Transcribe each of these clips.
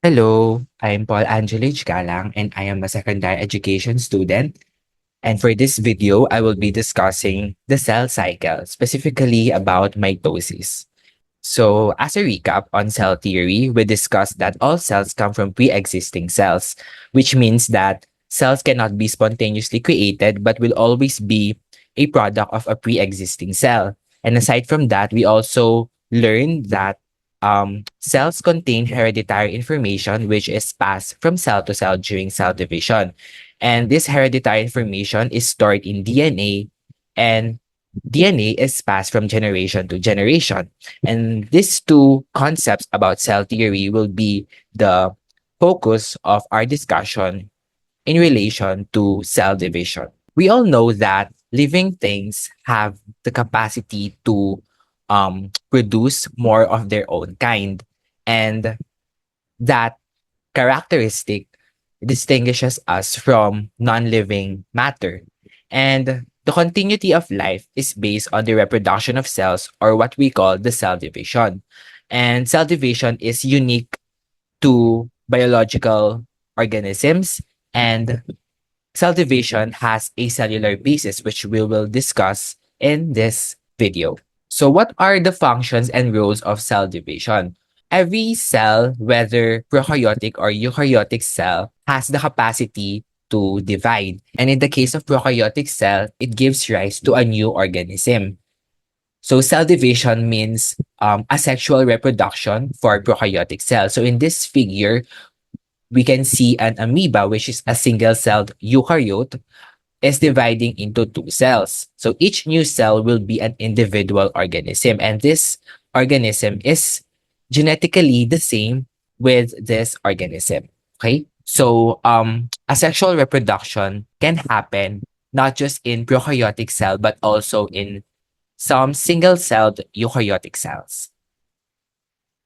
Hello, I'm Angelo H. Galang and I am a secondary education student. And for this video, I will be discussing the cell cycle, specifically about mitosis. So, as a recap on cell theory, we discussed that all cells come from pre-existing cells, which means that cells cannot be spontaneously created but will always be a product of a pre-existing cell. And aside from that, we also learned that cells contain hereditary information which is passed from cell to cell during cell division. And this hereditary information is stored in DNA, and DNA is passed from generation to generation. And these two concepts about cell theory will be the focus of our discussion in relation to cell division. We all know that living things have the capacity to produce more of their own kind. And that characteristic distinguishes us from non-living matter. And the continuity of life is based on the reproduction of cells, or what we call the cell division. And cell division is unique to biological organisms, and cell division has a cellular basis, which we will discuss in this video. So what are the functions and roles of cell division? Every cell, whether prokaryotic or eukaryotic cell, has the capacity to divide. And in the case of prokaryotic cell, it gives rise to a new organism. So cell division means asexual reproduction for prokaryotic cells. So in this figure, we can see an amoeba, which is a single-celled eukaryote, is dividing into two cells. So each new cell will be an individual organism, and this organism is genetically the same with this organism. Okay? So asexual reproduction can happen not just in prokaryotic cell but also in some single-celled eukaryotic cells.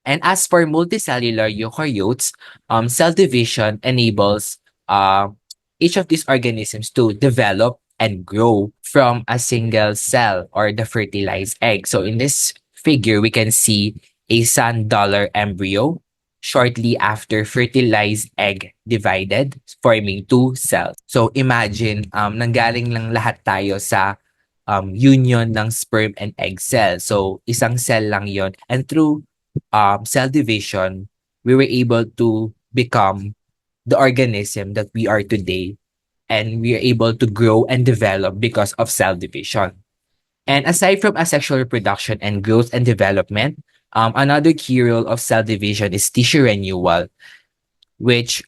And as for multicellular eukaryotes, cell division enables each of these organisms to develop and grow from a single cell or the fertilized egg. So in this figure, we can see a sun dollar embryo shortly after fertilized egg divided, forming two cells. So imagine, nanggaling lang lahat tayo sa union ng sperm and egg cell. So isang cell lang yon. And through cell division, we were able to become the organism that we are today, and we are able to grow and develop because of cell division. And aside from asexual reproduction and growth and development, another key role of cell division is tissue renewal, which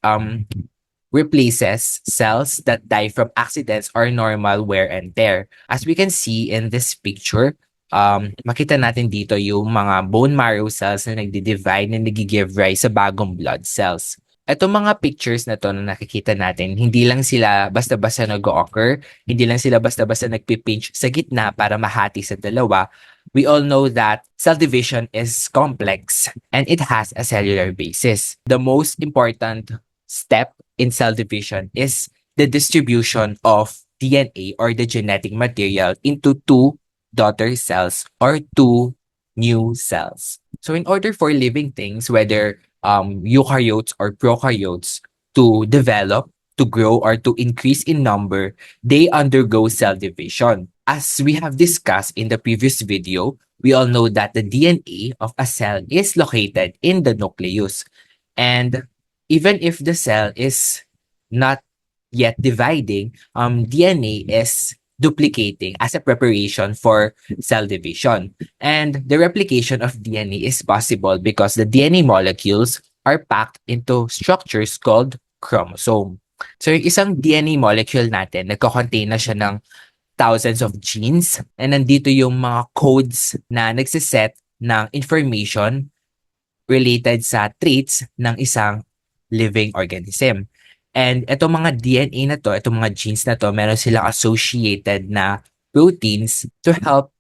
replaces cells that die from accidents or normal wear and tear. As we can see in this picture, makita natin dito yung mga bone marrow cells na nagdi-divide na nag-give rise sa bagong blood cells. Itong mga pictures na to na nakikita natin, hindi lang sila basta-basta nag-occur, hindi lang sila basta-basta nagpipinch sa gitna para mahati sa dalawa. We all know that cell division is complex and it has a cellular basis. The most important step in cell division is the distribution of DNA or the genetic material into two daughter cells or two new cells. So in order for living things, whether eukaryotes or prokaryotes, to develop, to grow, or to increase in number, they undergo cell division. As we have discussed in the previous video, we all know that the DNA of a cell is located in the nucleus. And even if the cell is not yet dividing, DNA is duplicating as a preparation for cell division. And the replication of DNA is possible because the DNA molecules are packed into structures called chromosome. So yung isang DNA molecule natin, nagko-contain na siya ng thousands of genes, and nandito yung mga codes na nagsiset ng information related sa traits ng isang living organism. And itong mga DNA na to, itong mga genes na to, meron silang associated na proteins to help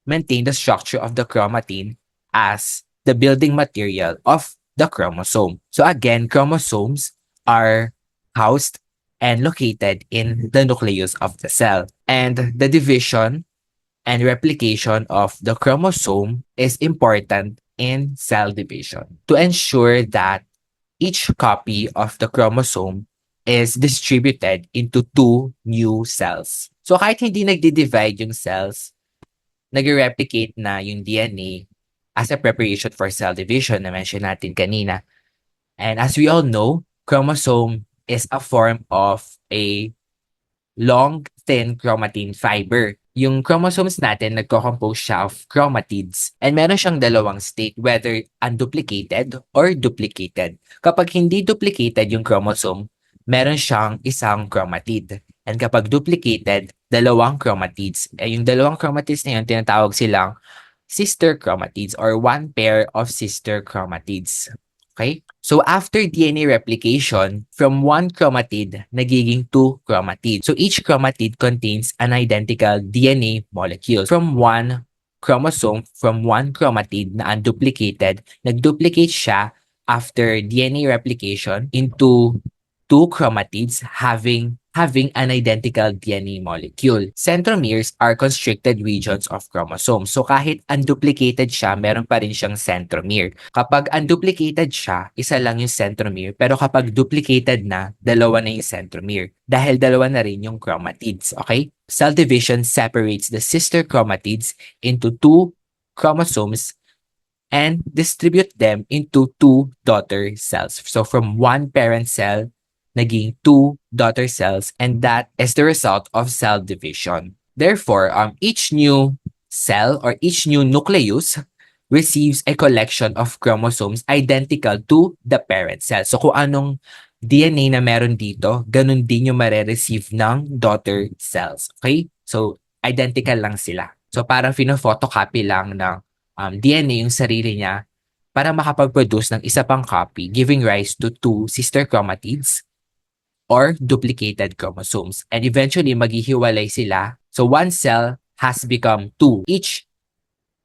maintain the structure of the chromatin as the building material of the chromosome. So again, chromosomes are housed and located in the nucleus of the cell. And the division and replication of the chromosome is important in cell division to ensure that each copy of the chromosome is distributed into two new cells. So kahit hindi nagdi-divide yung cells, nag-replicate na yung DNA as a preparation for cell division na mention natin kanina. And as we all know, chromosome is a form of a long, thin chromatin fiber. Yung chromosomes natin, nagko-compose siya of chromatids. And meron siyang dalawang state, whether unduplicated or duplicated. Kapag hindi duplicated yung chromosome, meron siyang isang chromatid. And kapag duplicated, dalawang chromatids. Yung dalawang chromatids na yun, tinatawag silang sister chromatids or one pair of sister chromatids. Okay? So after DNA replication, from one chromatid, nagiging two chromatids. So each chromatid contains an identical DNA molecule. From one chromosome, from one chromatid na unduplicated, nagduplicate siya after DNA replication into two chromatids having an identical DNA molecule. Centromeres are constricted regions of chromosomes. So kahit unduplicated siya, meron pa rin siyang centromere. Kapag unduplicated siya, isa lang yung centromere. Pero kapag duplicated na, dalawa na yung centromere. Dahil dalawa na rin yung chromatids. Okay? Cell division separates the sister chromatids into two chromosomes and distribute them into two daughter cells. So from one parent cell, naging two daughter cells, and that is the result of cell division. Therefore, each new cell or each new nucleus receives a collection of chromosomes identical to the parent cell. So kung anong DNA na meron dito, ganun din yung mare-receive ng daughter cells. Okay? So, identical lang sila. So, parang photocopy lang ng DNA yung sarili niya para makapag-produce ng isa pang copy, giving rise to two sister chromatids or duplicated chromosomes. And eventually, maghihiwalay sila. So one cell has become two, each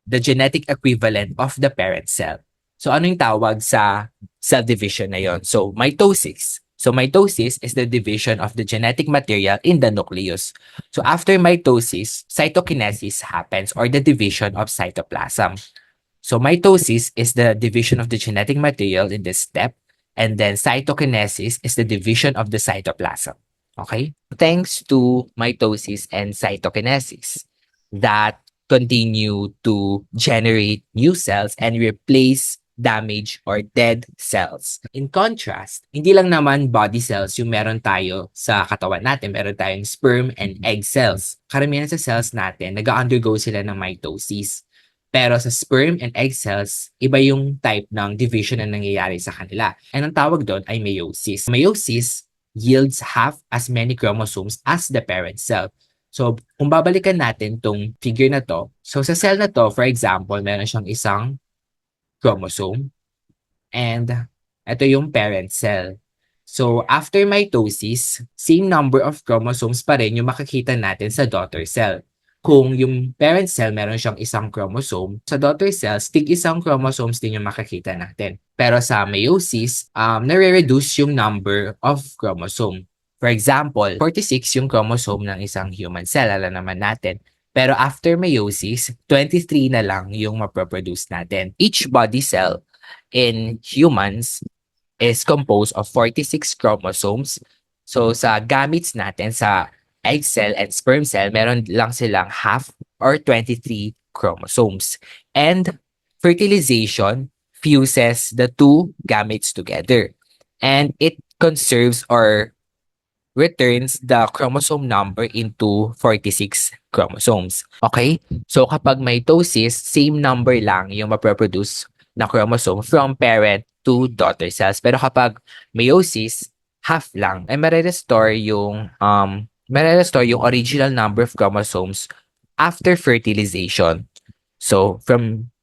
the genetic equivalent of the parent cell. So ano yung tawag sa cell division na yon? So mitosis. So mitosis is the division of the genetic material in the nucleus. So after mitosis, cytokinesis happens or the division of cytoplasm. So mitosis is the division of the genetic material in this step. And then cytokinesis is the division of the cytoplasm. Okay? Thanks to mitosis and cytokinesis that continue to generate new cells and replace damaged or dead cells. In contrast, hindi lang naman body cells yung meron tayo sa katawan natin. Meron tayong sperm and egg cells. Karamihan sa cells natin, nag-undergo sila ng mitosis. Pero sa sperm and egg cells, iba yung type ng division na nangyayari sa kanila. And ang tawag doon ay meiosis. Meiosis yields half as many chromosomes as the parent cell. So, kung babalikan natin tong figure na to, so sa cell na to, for example, meron siyang isang chromosome. And ito yung parent cell. So, after mitosis, same number of chromosomes pa rin yung makikita natin sa daughter cell. Kung yung parent cell meron siyang isang chromosome, sa daughter cells, tig-isang chromosomes din yung makikita natin. Pero sa meiosis, nare-reduce yung number of chromosome. For example, 46 yung chromosome ng isang human cell, alam naman natin. Pero after meiosis, 23 na lang yung maproproduce natin. Each body cell in humans is composed of 46 chromosomes. So sa gametes natin, sa egg cell and sperm cell, meron lang silang half or 23 chromosomes. And fertilization fuses the two gametes together. And it conserves or returns the chromosome number into 46 chromosomes. Okay? So kapag mitosis, same number lang yung maproproduce na chromosome from parent to daughter cells. Pero kapag meiosis, half lang. Ay marerestore yung original number of chromosomes after fertilization. So, from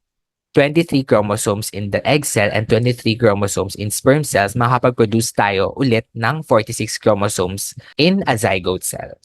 23 chromosomes in the egg cell and 23 chromosomes in sperm cells, makapag-produce tayo ulit ng 46 chromosomes in a zygote cell.